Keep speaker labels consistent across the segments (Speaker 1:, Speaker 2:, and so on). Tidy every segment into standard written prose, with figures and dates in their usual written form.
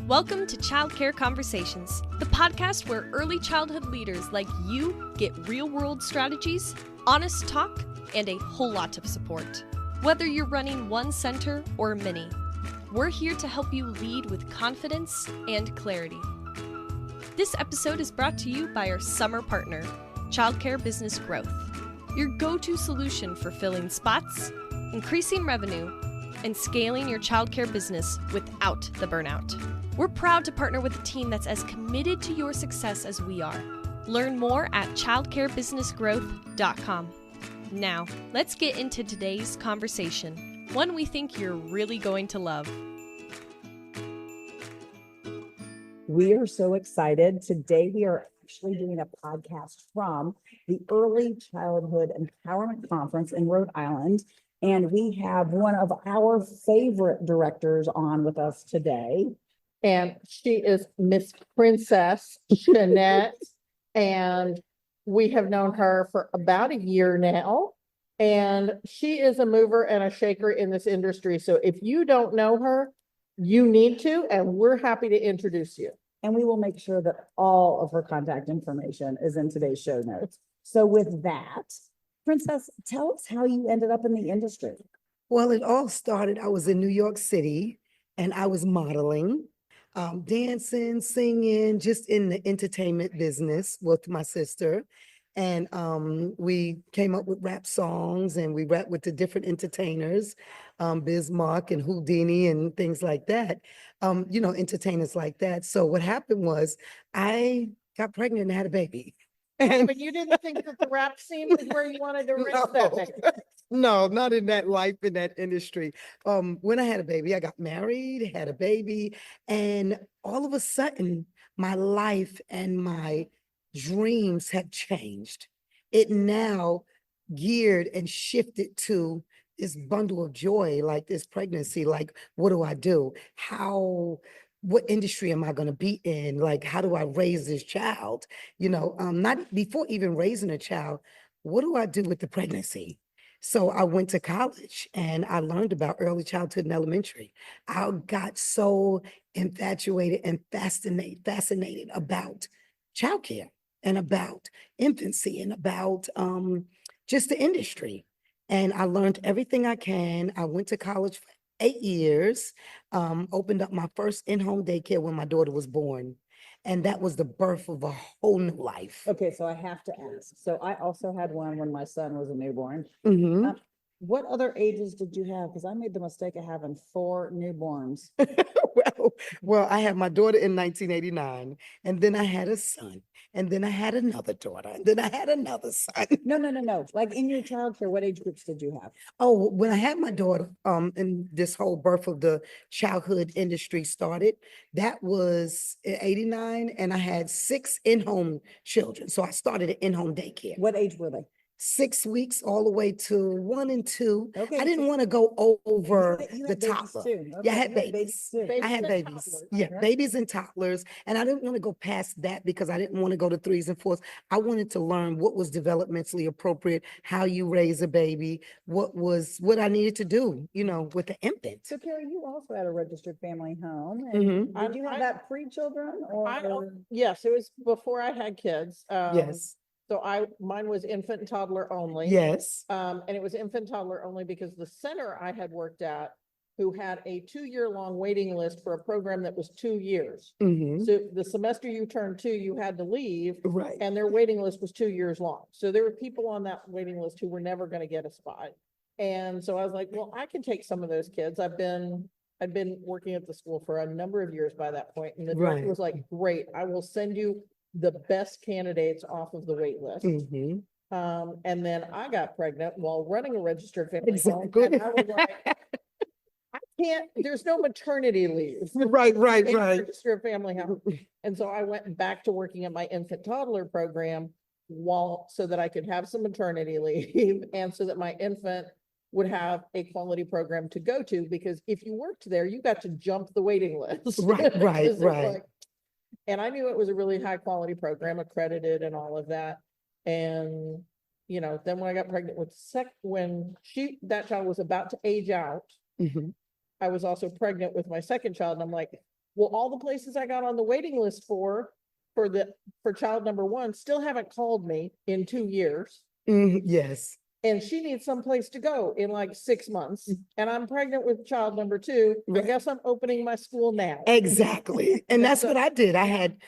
Speaker 1: Welcome to Childcare Conversations, the podcast where early childhood leaders like you get real-world strategies, honest talk, and a whole lot of support. Whether you're running one center or many, we're here to help you lead with confidence and clarity. This episode is brought to you by our summer partner, Childcare Business Growth, your go-to solution for filling spots, increasing revenue, and scaling your childcare business without the burnout. We're proud to partner with a team that's as committed to your success as we are. Learn more at childcarebusinessgrowth.com. Now, let's get into today's conversation, one we think you're really going to love.
Speaker 2: We are so excited. Today, we are actually doing a podcast from the Early Childhood Empowerment Conference in Rhode Island. And we have one of our favorite directors on with us today.
Speaker 3: And she is Miss Princess Shenette. And we have known her for about a year now. And she is a mover and a shaker in this industry. So if you don't know her, you need to, and we're happy to introduce you.
Speaker 2: And we will make sure that all of her contact information is in today's show notes. So with that, Princess, tell us how you ended up in the industry.
Speaker 4: Well, it all started, I was in New York City and I was modeling, dancing, singing, just in the entertainment business with my sister. And we came up with rap songs and we rapped with the different entertainers, Bismarck and Houdini and things like that, entertainers like that. So what happened was I got pregnant and had a baby.
Speaker 3: But you didn't think that the rap scene was where you wanted to raise that baby?
Speaker 4: No, not in that life, in that industry. When I had a baby, I got married, had a baby, and all of a sudden, my life and my dreams have changed. It now geared and shifted to this bundle of joy, like this pregnancy, like, what do I do? What industry am I going to be in? Like, how do I raise this child? Not before even raising a child, what do I do with the pregnancy? So I went to college and I learned about early childhood and elementary. I got so infatuated and fascinated about childcare and about infancy and about just the industry. And I learned everything I can. I went to college for 8 years, opened up my first in-home daycare when my daughter was born. And that was the birth of a whole new life.
Speaker 2: Okay, so I have to ask. So I also had one when my son was a newborn.
Speaker 4: Mhm.
Speaker 2: What other ages did you have? Because I made the mistake of having 4 newborns.
Speaker 4: Well, I had my daughter in 1989, and then I had a son, and then I had another daughter, and then I had another son.
Speaker 2: No. Like in your childcare, what age groups did you have?
Speaker 4: Oh, when I had my daughter, and this whole birth of the childhood industry started, that was in 89, and I had 6 in-home children. So I started an in-home daycare.
Speaker 2: What age were they?
Speaker 4: 6 weeks all the way to 1 and 2.
Speaker 2: Okay.
Speaker 4: I didn't want to go over
Speaker 2: You
Speaker 4: the
Speaker 2: had babies
Speaker 4: toddler.
Speaker 2: too.
Speaker 4: Yeah, I
Speaker 2: Okay,
Speaker 4: had
Speaker 2: you
Speaker 4: babies.
Speaker 2: too.
Speaker 3: Babies
Speaker 4: I had
Speaker 3: and
Speaker 4: babies.
Speaker 3: toddlers,
Speaker 4: Yeah,
Speaker 3: right?
Speaker 4: babies and toddlers. And I didn't want to go past that because I didn't want to go to 3s and 4s. I wanted to learn what was developmentally appropriate, how you raise a baby, what I needed to do, with the infant.
Speaker 2: So Carrie, you also had a registered family home.
Speaker 4: Mhm.
Speaker 2: And did you have that pre-children or?
Speaker 3: Yes, it was before I had kids.
Speaker 4: Yes,
Speaker 3: So mine was infant and toddler only.
Speaker 4: yes.
Speaker 3: And it was infant toddler only because the center I had worked at, who had a 2-year-long waiting list for a program that was 2 years.
Speaker 4: Mhm.
Speaker 3: So the semester you turned 2, you had to leave,
Speaker 4: Right.
Speaker 3: and their waiting list was 2 years long. So there were people on that waiting list who were never going to get a spot. And so I was like, well, I can take some of those kids. I'd been working at the school for a number of years by that point, and the director
Speaker 4: Right.
Speaker 3: was like, great, I will send you the best candidates off of the wait list.
Speaker 4: Mhm.
Speaker 3: And then I got pregnant while running a registered family home,
Speaker 4: Exactly.
Speaker 3: and I was like, there's no maternity leave.
Speaker 4: Right.
Speaker 3: in a registered family home. And so I went back to working at my infant toddler program so that I could have some maternity leave and so that my infant would have a quality program to go to, because if you worked there, you got to jump the waiting list.
Speaker 4: Right.
Speaker 3: 'Cause it was like, and I knew it was a really high quality program, accredited and all of that. And, then when I got pregnant with that child was about to age out,
Speaker 4: Mhm.
Speaker 3: I was also pregnant with my second child. And I'm like, Well, all the places I got on the waiting list for child number one still haven't called me in 2 years.
Speaker 4: Yes.
Speaker 3: And she needs someplace to go in like 6 months. And I'm pregnant with child number two. I
Speaker 4: Right.
Speaker 3: guess I'm opening my school now.
Speaker 4: Exactly. And that's
Speaker 3: So-
Speaker 4: what I did. I had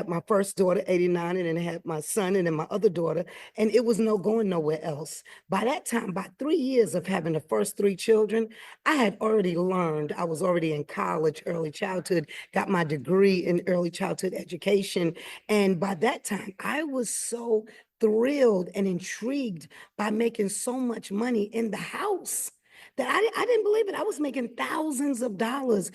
Speaker 4: my first daughter, 89, and then I had my son and then my other daughter, and it was no going nowhere else. By that time, by 3 years of having the first three children, I had already learned. I was already in college, early childhood, got my degree in early childhood education. And by that time, I was so thrilled and intrigued by making so much money in the house that I didn't believe it. I was making thousands of dollars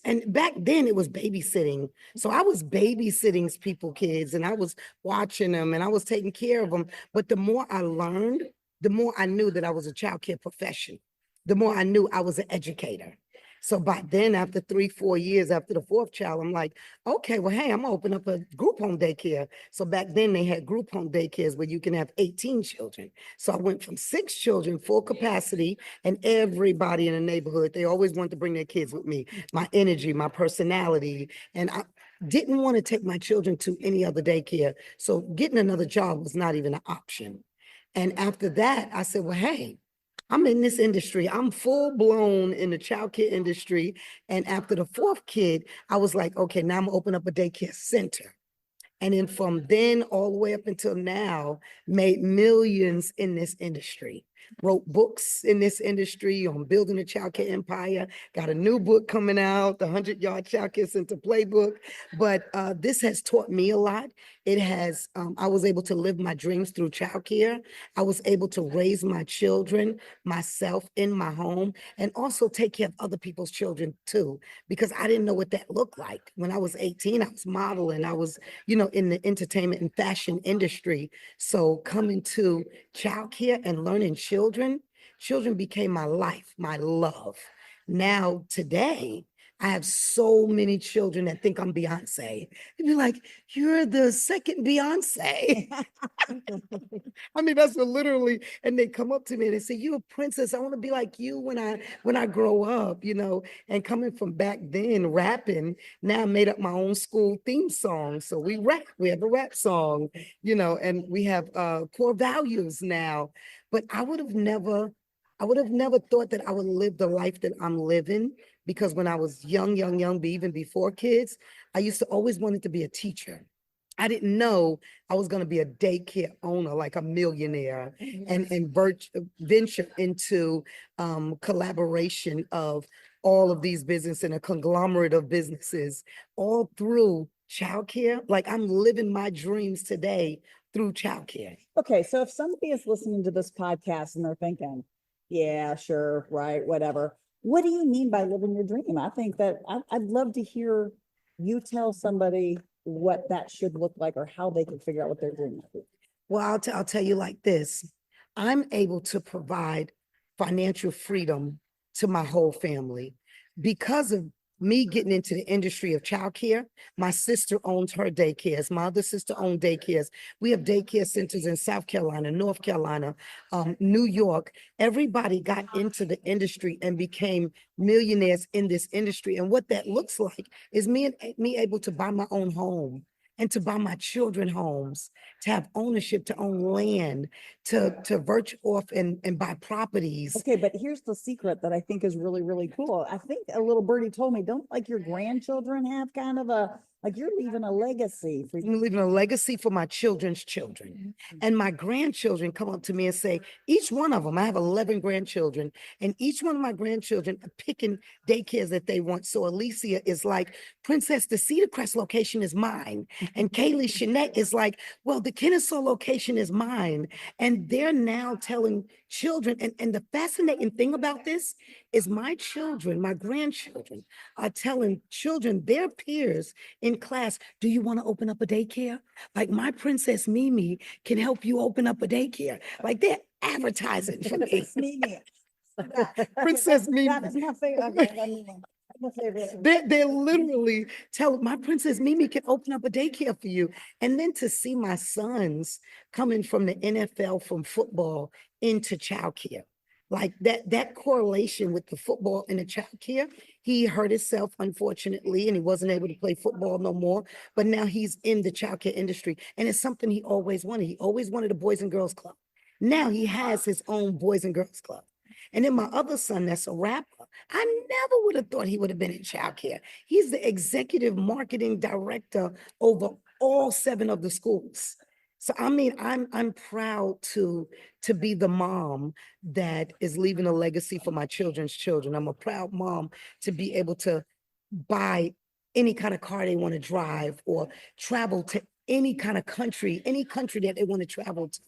Speaker 4: and back then it was babysitting. So I was babysitting people, kids, and I was watching them and I was taking care of them. But the more I learned, the more I knew that I was a childcare professional, the more I knew I was an educator. So by then, after 3-4 years after the fourth child, I'm like, okay, well, hey, I'm gonna open up a group home daycare. So back then they had group home daycares where you can have 18 children. So I went from 6 children, full capacity, and everybody in the neighborhood, they always wanted to bring their kids with me, my energy, my personality. And I didn't want to take my children to any other daycare. So getting another job was not even an option. And after that, I said, well, hey, I'm in this industry. I'm full blown in the childcare industry. And after the fourth kid, I was like, okay, now I'm gonna open up a daycare center. And then from then all the way up until now, made millions in this industry. Wrote books in this industry on building a childcare empire. Got a new book coming out, the 100-Yard Childcare Center Playbook. But this has taught me a lot. It has, I was able to live my dreams through childcare. I was able to raise my children myself in my home and also take care of other people's children too, because I didn't know what that looked like. When I was 18, I was modeling. I was, in the entertainment and fashion industry. So coming to childcare and learning children became my life, my love. Now, today, I have so many children that think I'm Beyonce. They'd be like, you're the second Beyonce. I mean, that's what literally, and they come up to me and they say, you're a princess. I want to be like you when I grow up, and coming from back then, rapping, now I made up my own school theme song. So we rap, we have a rap song, and we have core values now. But I would have never thought that I would live the life that I'm living, because when I was young, but even before kids, I used to always wanted to be a teacher. I didn't know I was going to be a daycare owner, like a millionaire, and venture into collaboration of all of these businesses and a conglomerate of businesses, all through childcare. Like I'm living my dreams today through childcare.
Speaker 2: Okay, so if somebody is listening to this podcast and they're thinking, yeah, sure, right, whatever. What do you mean by living your dream? I think that I'd love to hear you tell somebody what that should look like or how they can figure out what their dream is.
Speaker 4: Well, I'll tell you like this. I'm able to provide financial freedom to my whole family because of me getting into the industry of childcare. My sister owns her daycares. My other sister owns daycares. We have daycare centers in South Carolina, North Carolina, New York. Everybody got into the industry and became millionaires in this industry. And what that looks like is me able to buy my own home and to buy my children homes, to have ownership, to own land, to virtue off and buy properties.
Speaker 2: Okay, but here's the secret that I think is really, really cool. I think a little birdie told me, don't like your grandchildren have kind of like you're leaving a legacy for
Speaker 4: I'm leaving a legacy for my children's children. And my grandchildren come up to me and say, each one of them, I have 11 grandchildren, and each one of my grandchildren are picking daycares that they want. So Alicia is like, Princess, the Cedar Crest location is mine. And Kaylee Shenette is like, well, the Kennesaw location is mine. And they're now telling children, and the fascinating thing about this is my children, my grandchildren are telling children, their peers in class, do you want to open up a daycare? Like my Princess Mimi can help you open up a daycare. Like they're advertising for me.
Speaker 2: Mimi.
Speaker 4: Princess Mimi.
Speaker 2: That is my favorite.
Speaker 4: They're literally telling my Princess Mimi can open up a daycare for you. And then to see my sons coming from the NFL, from football into childcare. Like that correlation with the football and the childcare, he hurt himself, unfortunately, and he wasn't able to play football no more. But now he's in the childcare industry, and it's something he always wanted. He always wanted a Boys and Girls Club. Now he has his own Boys and Girls Club. And then my other son, that's a rapper, I never would have thought he would have been in childcare. He's the executive marketing director over all 7 of the schools. So I mean, I'm proud to be the mom that is leaving a legacy for my children's children. I'm a proud mom to be able to buy any kind of car they want to drive or travel to any kind of country, any country that they want to travel to.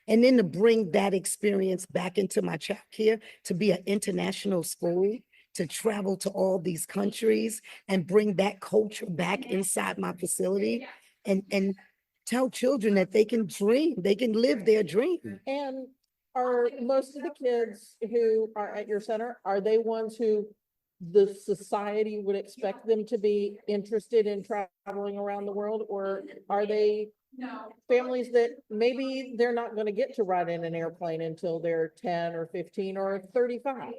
Speaker 4: And then to bring that experience back into my childcare, to be an international school, to travel to all these countries and bring that culture back inside my facility and tell children that they can dream, they can live their dream.
Speaker 3: And are most of the kids who are at your center, are they ones who the society would expect them to be interested in traveling around the world? Or are they families that maybe they're not going to get to ride in an airplane until they're 10 or 15 or 35?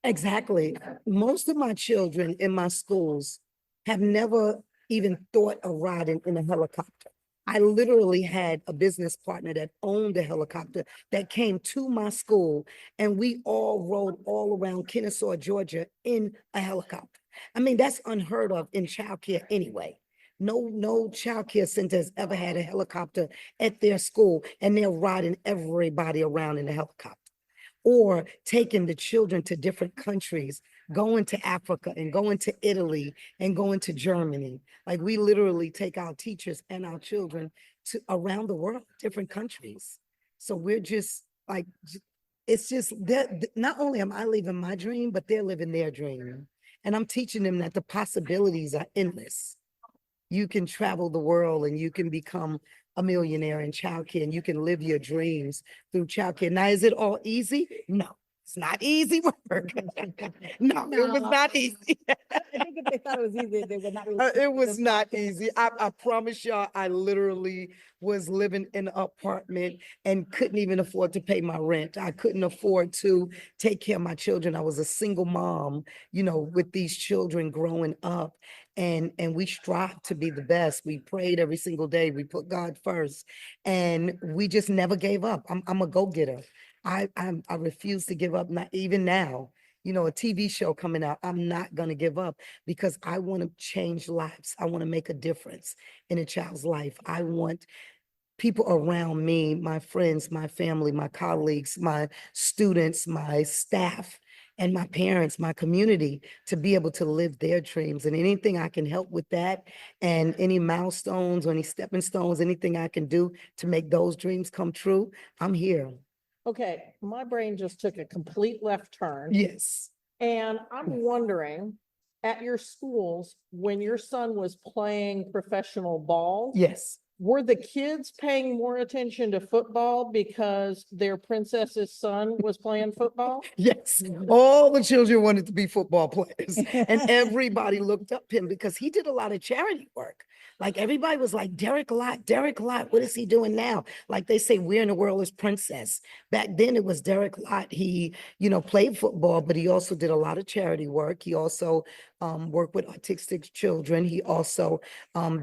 Speaker 4: Exactly. Most of my children in my schools have never even thought of riding in a helicopter. I literally had a business partner that owned a helicopter that came to my school, and we all rode all around Kennesaw, Georgia in a helicopter. I mean, that's unheard of in childcare anyway. No childcare center has ever had a helicopter at their school, and they're riding everybody around in a helicopter. Or taking the children to different countries, going to Africa and going to Italy and going to Germany. Like we literally take our teachers and our children to around the world, different countries. So we're just like, it's just that not only am I living my dream, but they're living their dream. And I'm teaching them that the possibilities are endless. You can travel the world and you can become a millionaire in childcare, and you can live your dreams through childcare. Now, is it all easy? No, it's not easy work. No, it was not easy.
Speaker 2: I think if they thought it was easy, they would not.
Speaker 4: It was not easy. I promise y'all, I literally was living in an apartment and couldn't even afford to pay my rent. I couldn't afford to take care of my children. I was a single mom, with these children growing up. And we strived to be the best. We prayed every single day. We put God first, and we just never gave up. I'm a go-getter. I refuse to give up. Not even now, a TV show coming out. I'm not gonna give up because I want to change lives. I want to make a difference in a child's life. I want people around me, my friends, my family, my colleagues, my students, my staff, and my parents, my community, to be able to live their dreams. And anything I can help with that, and any milestones or any stepping stones, anything I can do to make those dreams come true, I'm here.
Speaker 3: Okay, my brain just took a complete left turn.
Speaker 4: Yes.
Speaker 3: And I'm wondering, at your schools, when your son was playing professional ball,
Speaker 4: Yes.
Speaker 3: were the kids paying more attention to football because their princess's son was playing football?
Speaker 4: Yes. All the children wanted to be football players, and everybody looked up to him because he did a lot of charity work. Like everybody was like, Derek Lott, what is he doing now? Like they say, where in the world is Princess? Back then it was Derek Lott. He, played football, but he also did a lot of charity work. He also worked with autistic children. He also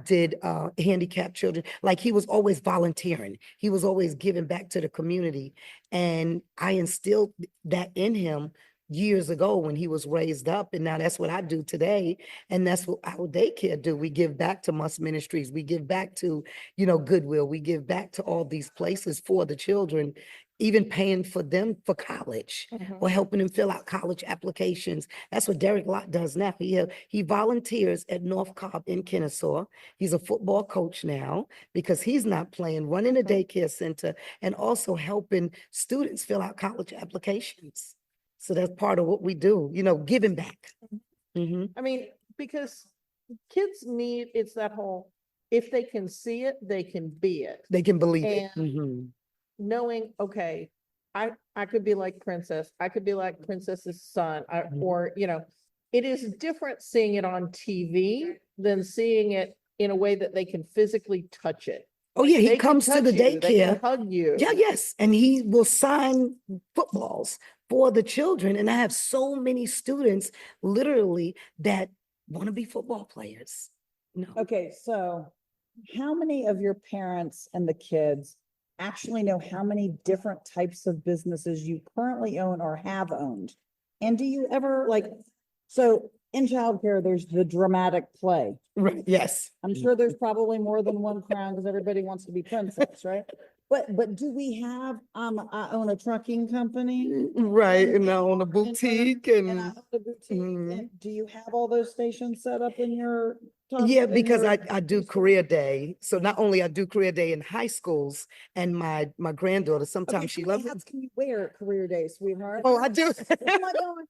Speaker 4: did handicapped children. Like he was always volunteering. He was always giving back to the community. And I instilled that in him years ago when he was raised up. And now that's what I do today. And that's what our daycare do. We give back to Must Ministries. We give back to, Goodwill. We give back to all these places for the children, even paying for them for college or helping them fill out college applications. That's what Derek Lott does now. He volunteers at North Cobb in Kennesaw. He's a football coach now because he's not playing, running a daycare center, and also helping students fill out college applications. So that's part of what we do, giving back.
Speaker 3: I mean, because kids need, it's that whole, if they can see it, they can be it.
Speaker 4: They can believe it.
Speaker 3: Knowing, okay, I could be like Princess, I could be like Princess's son, or, it is different seeing it on TV than seeing it in a way that they can physically touch it.
Speaker 4: Oh yeah, he
Speaker 3: They can
Speaker 4: comes to
Speaker 3: touch
Speaker 4: the
Speaker 3: you, they can
Speaker 4: daycare.
Speaker 3: hug you.
Speaker 4: Yeah, yes. And he will sign footballs for the children. And I have so many students literally that want to be football players. No.
Speaker 2: Okay, so how many of your parents and the kids actually know how many different types of businesses you currently own or have owned? And do you ever so in childcare, there's the dramatic play.
Speaker 4: Right. Yes.
Speaker 2: I'm sure there's probably more than one crown because everybody wants to be princess, right? But do we have, I own a trucking company?
Speaker 4: Right. And I own a boutique
Speaker 2: And I
Speaker 4: and
Speaker 2: own a boutique.
Speaker 4: Mhm.
Speaker 2: And do you have all those stations set up in your?
Speaker 4: yeah, because I do career day. So not only I do career day in high schools and my granddaughter, sometimes she loves it.
Speaker 2: Hats can you wear at career day, sweetheart?
Speaker 4: Oh, I do.
Speaker 2: Oh my God.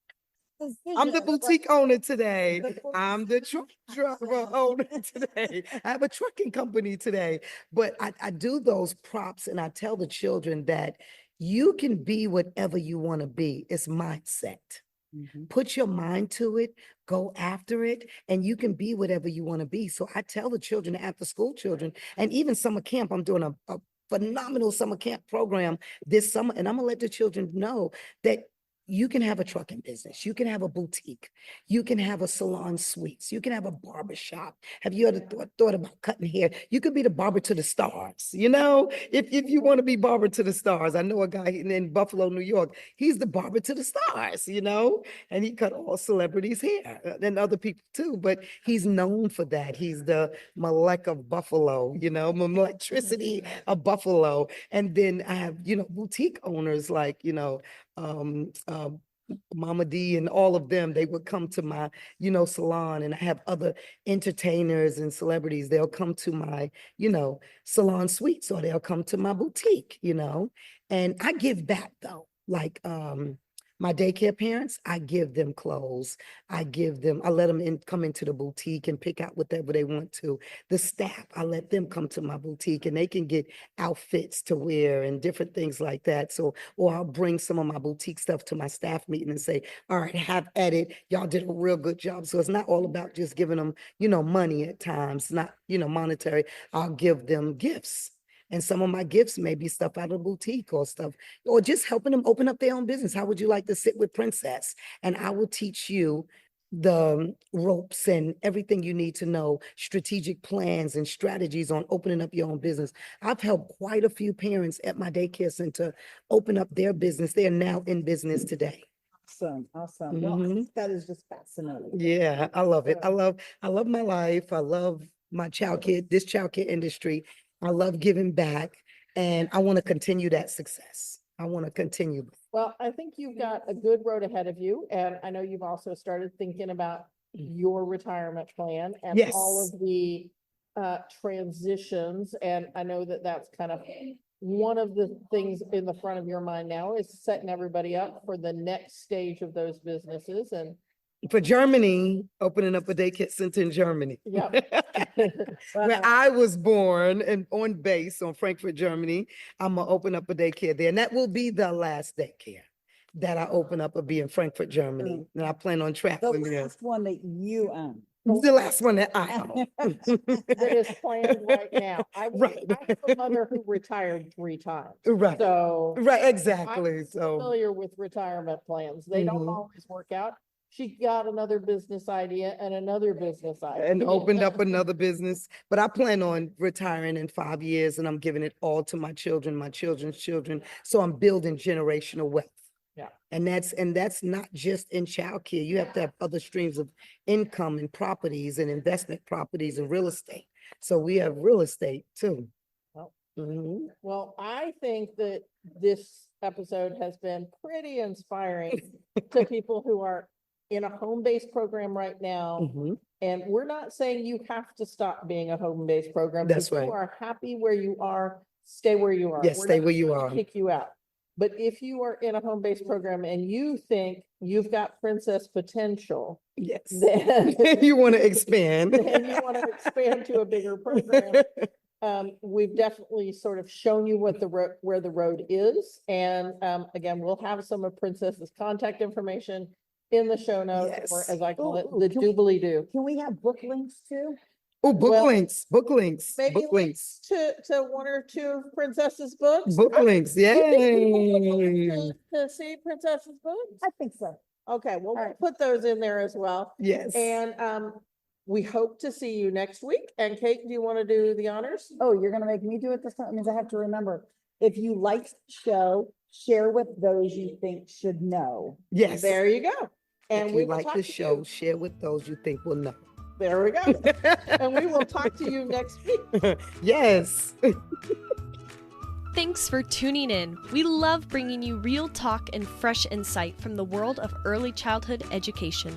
Speaker 4: I'm the boutique owner today.
Speaker 2: Good for
Speaker 4: I'm the truck driver owner today. I have a trucking company today. But I do those props and I tell the children that you can be whatever you want to be. It's mindset.
Speaker 2: Mhm.
Speaker 4: Put your mind to it, go after it, and you can be whatever you want to be. So I tell the children, after school children, and even summer camp, I'm doing a phenomenal summer camp program this summer. And I'm gonna let the children know that you can have a trucking business, you can have a boutique, you can have a salon suites, you can have a barber shop. Have you ever thought about cutting hair? You could be the barber to the stars, if you want to be barber to the stars. I know a guy in Buffalo, New York, he's the barber to the stars, and he cut all celebrities' hair and other people too, but he's known for that. He's the Malek of Buffalo, electricity of Buffalo. And then I have, boutique owners like, Mama D and all of them, they would come to my, salon, and I have other entertainers and celebrities. They'll come to my, salon suites, or they'll come to my boutique, and I give back though. Like, my daycare parents, I give them clothes. I let them come into the boutique and pick out whatever they want to. The staff, I let them come to my boutique and they can get outfits to wear and different things like that. So, or I'll bring some of my boutique stuff to my staff meeting and say, all right, have at it. Y'all did a real good job. So it's not all about just giving them, money at times, not, monetary. I'll give them gifts. And some of my gifts may be stuff out of the boutique or stuff, or just helping them open up their own business. How would you like to sit with Princess? And I will teach you the ropes and everything you need to know, strategic plans and strategies on opening up your own business. I've helped quite a few parents at my daycare center open up their business. They are now in business today.
Speaker 2: Awesome. Well,
Speaker 4: Mhm.
Speaker 2: that is just fascinating.
Speaker 4: Yeah, I love it. I love my life. I love my this childcare industry. I love giving back, and I want to continue that success. I want to continue.
Speaker 3: Well, I think you've got a good road ahead of you, and I know you've also started thinking about your retirement plan and all
Speaker 4: Yes.
Speaker 3: of the transitions, and I know that that's kind of one of the things in the front of your mind now is setting everybody up for the next stage of those businesses. And
Speaker 4: For Germany, opening up a daycare center in Germany.
Speaker 3: yeah.
Speaker 4: Where I was born and on base on Frankfurt, Germany. I'm gonna open up a daycare there, and that will be the last daycare that I open up will be in Frankfurt, Germany. And I plan on
Speaker 2: The
Speaker 4: traveling there.
Speaker 2: last one that you own.
Speaker 4: The last one that I own.
Speaker 3: That is planned right now. I
Speaker 4: Right.
Speaker 3: have a mother who retired 3 times.
Speaker 4: Right.
Speaker 3: So
Speaker 4: Right, exactly.
Speaker 3: I'm
Speaker 4: So
Speaker 3: familiar with retirement plans. They don't
Speaker 4: Mhm.
Speaker 3: always work out. She got another business idea and another business idea.
Speaker 4: and opened up another business. But I plan on retiring in 5 years, and I'm giving it all to my children, my children's children. So I'm building generational wealth.
Speaker 3: Yeah.
Speaker 4: And that's not just in childcare. You have to have other streams of income and properties and investment properties and real estate. So we have real estate too.
Speaker 3: Well,
Speaker 4: Mhm.
Speaker 3: Well, I think that this episode has been pretty inspiring to people who are in a home-based program right now.
Speaker 4: Mhm.
Speaker 3: And we're not saying you have to stop being a home-based program.
Speaker 4: That's
Speaker 3: If you
Speaker 4: right.
Speaker 3: are happy where you are, stay where you are.
Speaker 4: Yes,
Speaker 3: We're
Speaker 4: stay
Speaker 3: not
Speaker 4: where you
Speaker 3: trying to
Speaker 4: are.
Speaker 3: Kick you out. But if you are in a home-based program and you think you've got princess potential,
Speaker 4: Yes.
Speaker 3: then
Speaker 4: You want to expand.
Speaker 3: and you want to expand to a bigger program, we've definitely sort of shown you what where the road is. And again, we'll have some of Princess's contact information in the show notes, or
Speaker 4: Yes.
Speaker 3: as I call it,
Speaker 2: Ooh,
Speaker 3: the
Speaker 2: can we-
Speaker 3: doobly-doo.
Speaker 2: Can we have book links too?
Speaker 4: Oh, book
Speaker 3: Well,
Speaker 4: links, book links,
Speaker 3: maybe
Speaker 4: book links,
Speaker 3: to one or two of Princess's books.
Speaker 4: book links. Yay.
Speaker 3: To see Princess's books?
Speaker 2: I think so.
Speaker 3: Okay, well, we'll
Speaker 2: right.
Speaker 3: put those in there as well.
Speaker 4: Yes.
Speaker 3: And we hope to see you next week. And Kate, do you want to do the honors?
Speaker 2: Oh, you're gonna make me do it this time? That means I have to remember. If you liked the show, share with those you think should know.
Speaker 4: Yes.
Speaker 3: There you go. And
Speaker 4: If
Speaker 3: we
Speaker 4: you
Speaker 3: will
Speaker 4: like
Speaker 3: talk
Speaker 4: the
Speaker 3: to
Speaker 4: show,
Speaker 3: you.
Speaker 4: share with those you think will know.
Speaker 3: There we go. And we will talk to you next week.
Speaker 4: Yes.
Speaker 1: Thanks for tuning in. We love bringing you real talk and fresh insight from the world of early childhood education.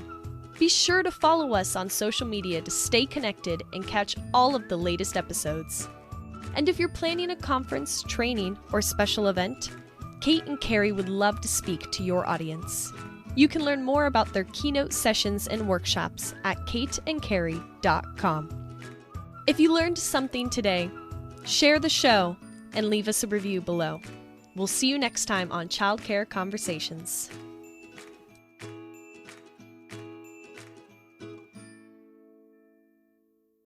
Speaker 1: Be sure to follow us on social media to stay connected and catch all of the latest episodes. And if you're planning a conference, training, or special event, Kate and Carrie would love to speak to your audience. You can learn more about their keynote sessions and workshops at kateandcarrie.com. If you learned something today, share the show and leave us a review below. We'll see you next time on Childcare Conversations.